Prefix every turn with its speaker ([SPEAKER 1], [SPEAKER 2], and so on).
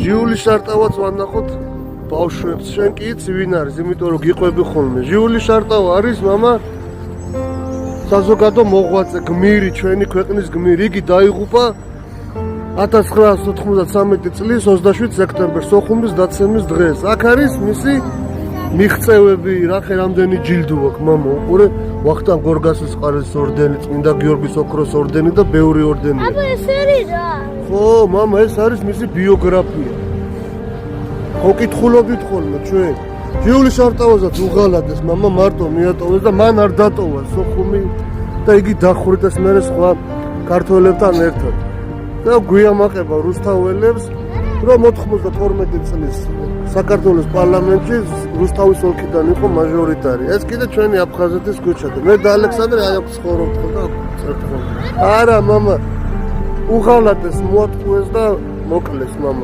[SPEAKER 1] ჟიული შარტავაც ვანახოთ ბავშვებს. შენ კი იცი ვინ არის, იმიტომ რომ გიყვები ხოლმე. ჟიული შარტავა არის მამა საზოგადო მოღვაწე, გმირი, ჩვენი ქვეყნის გმირი. იგი დაიღუპა 1993 წლის 27 სექტემბერს, სოხუმის დაცემის დღეს. აქ არის მისი მიღწევები, რამდენი ჯილდო აქვს მამა. უყურე, ვახტანგ გორგასის ყარის ორდენი, წმინდა გიორგის ოქროს ორდენი და ბევრი ორდენი.
[SPEAKER 2] აბა ეს არის რა?
[SPEAKER 1] ხო, მამა, ეს არის მისი ბიოგრაფია. ხო, კითხულობდით ხოლმე ჩვენ. ჟიული შარტავაზაც უღალატეს მამა მარტო მიატოვეს და მან არ დატოვა სოხუმი და იგი დახვრიტეს მერე სხვა ქართველებთან ერთად. და გვიამაყება რუსთაველებს, რომ 92 წლის საქართველოს პარლამენტში რუსთავის ოლქიდან იყო მაჟორიტარი. ეს კიდე ჩვენი აფხაზეთის ქუჩადა. მე და ალექსანდრე აი აქ ცხოვრობთ და წერთ ხოლმე. არა მამა, უღალატეს, მოატყუეს და მოკლეს მამა.